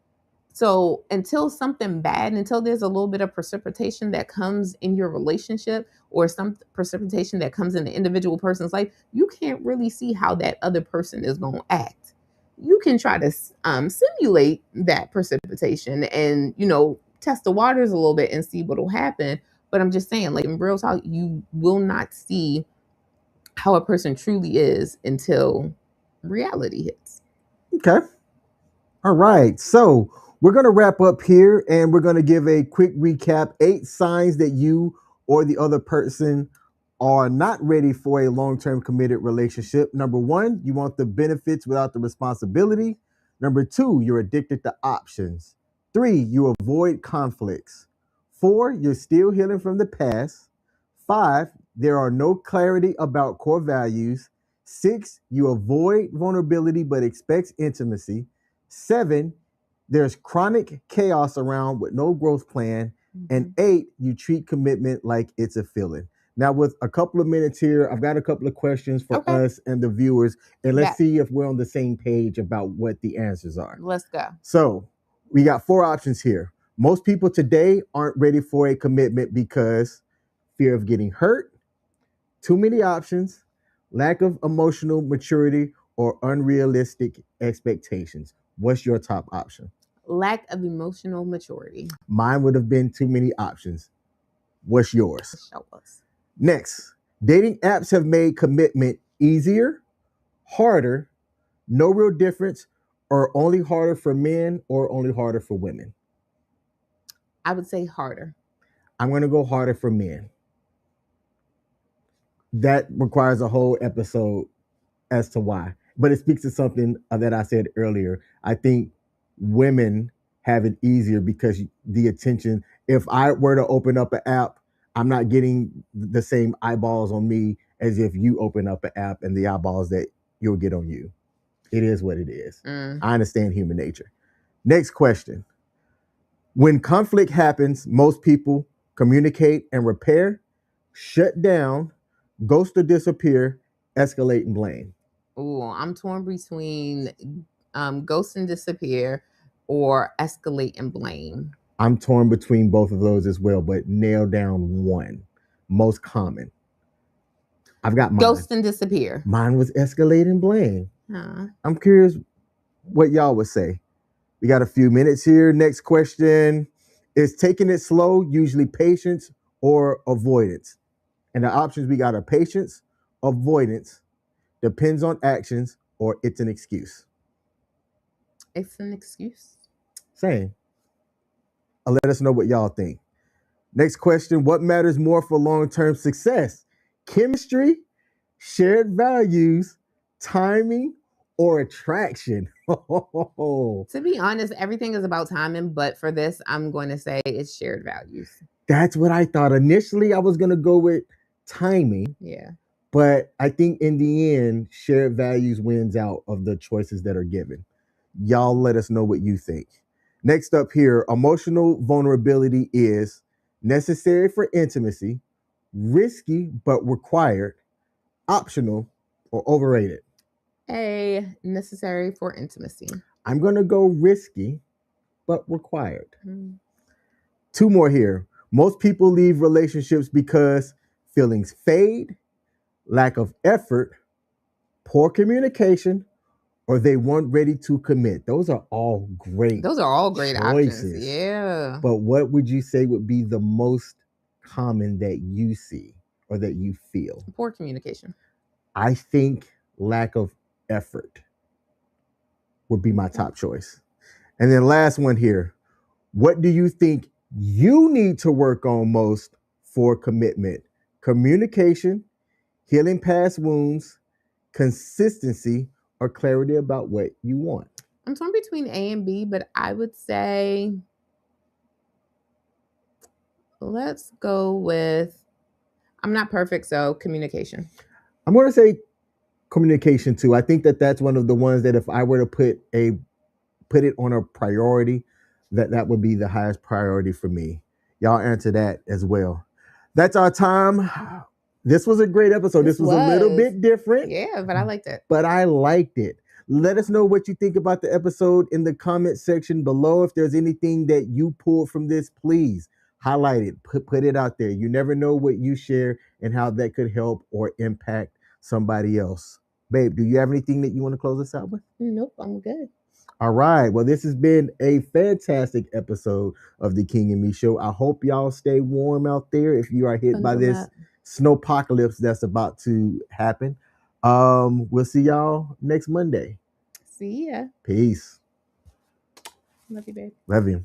Speaker 2: So until something bad, until there's a little bit of precipitation that comes in your relationship or some precipitation that comes in the individual person's life, you can't really see how that other person is going to act. You can try to simulate that precipitation and, test the waters a little bit and see what will happen. But I'm just saying, like in real talk, you will not see how a person truly is until reality hits.
Speaker 1: Okay. All right. So we're going to wrap up here and we're going to give a quick recap. 8 signs that you or the other person are not ready for a long-term committed relationship. Number 1, you want the benefits without the responsibility. Number 2, you're addicted to options. 3, you avoid conflicts. 4, you're still healing from the past. 5, there are no clarity about core values. 6, you avoid vulnerability but expects intimacy. 7, there's chronic chaos around with no growth plan. And 8, you treat commitment like it's a feeling. Now, with a couple of minutes here, I've got a couple of questions for us and the viewers, and let's see if we're on the same page about what the answers are.
Speaker 2: Let's go.
Speaker 1: So we got 4 options here. Most people today aren't ready for a commitment because fear of getting hurt, too many options, lack of emotional maturity, or unrealistic expectations. What's your top option?
Speaker 2: Lack of emotional maturity.
Speaker 1: Mine would have been too many options. What's yours?
Speaker 2: Show us.
Speaker 1: Next, dating apps have made commitment easier, harder, no real difference, or only harder for men or only harder for women?
Speaker 2: I would say harder.
Speaker 1: I'm going to go harder for men. That requires a whole episode as to why. But it speaks to something that I said earlier. I think women have it easier because the attention, if I were to open up an app, I'm not getting the same eyeballs on me as if you open up an app and the eyeballs that you'll get on you. It is what it is. I understand human nature. Next question. When conflict happens, most people communicate and repair, shut down, ghost or disappear, escalate and blame.
Speaker 2: Oh, I'm torn between ghost and disappear or escalate and blame.
Speaker 1: I'm torn between both of those as well, but nail down one. Most common. I've got mine.
Speaker 2: Ghost and disappear.
Speaker 1: Mine was escalate and blame. I'm curious what y'all would say. We got a few minutes here. Next question. Is taking it slow usually patience or avoidance? And the options we got are patience, avoidance, depends on actions, or it's an excuse.
Speaker 2: It's an excuse.
Speaker 1: Same. Let us know what y'all think. Next question. What matters more for long-term success? Chemistry, shared values, timing, or attraction?
Speaker 2: To be honest, everything is about timing, but for this, I'm going to say it's shared values.
Speaker 1: That's what I thought. Initially, I was going to go with timing.
Speaker 2: Yeah.
Speaker 1: But I think in the end, shared values wins out of the choices that are given. Y'all let us know what you think. Next up here, emotional vulnerability is necessary for intimacy, risky but required, optional, or overrated.
Speaker 2: Necessary for intimacy.
Speaker 1: I'm going to go risky but required. 2 more here. Most people leave relationships because feelings fade, lack of effort, poor communication, or they weren't ready to commit. Those are all great.
Speaker 2: Those are all great
Speaker 1: choices.
Speaker 2: options. Yeah.
Speaker 1: But what would you say would be the most common that you see or that you feel?
Speaker 2: Poor communication.
Speaker 1: I think lack of effort would be my top choice. And then last one here. What do you think you need to work on most for commitment? Communication, healing past wounds, consistency, or clarity about what you want?
Speaker 2: I'm torn between A and B, but I would say let's go with I'm not perfect, so communication.
Speaker 1: I'm going to say communication too. I think that that's one of the ones that if I were to put it on a priority, that would be the highest priority for me. Y'all answer that as well. That's our time. This was a great episode. This was a little bit different.
Speaker 2: Yeah, but I liked it.
Speaker 1: But I liked it. Let us know what you think about the episode in the comment section below. If there's anything that you pulled from this, please highlight it. Put it out there. You never know what you share and how that could help or impact somebody else. Babe, do you have anything that you want to close us out with?
Speaker 2: Nope, I'm good.
Speaker 1: All right. Well, this has been a fantastic episode of the King and Me Show. I hope y'all stay warm out there if you are hit by this snowpocalypse that's about to happen. We'll see y'all next Monday.
Speaker 2: See ya.
Speaker 1: Peace.
Speaker 2: Love you, babe.
Speaker 1: Love you.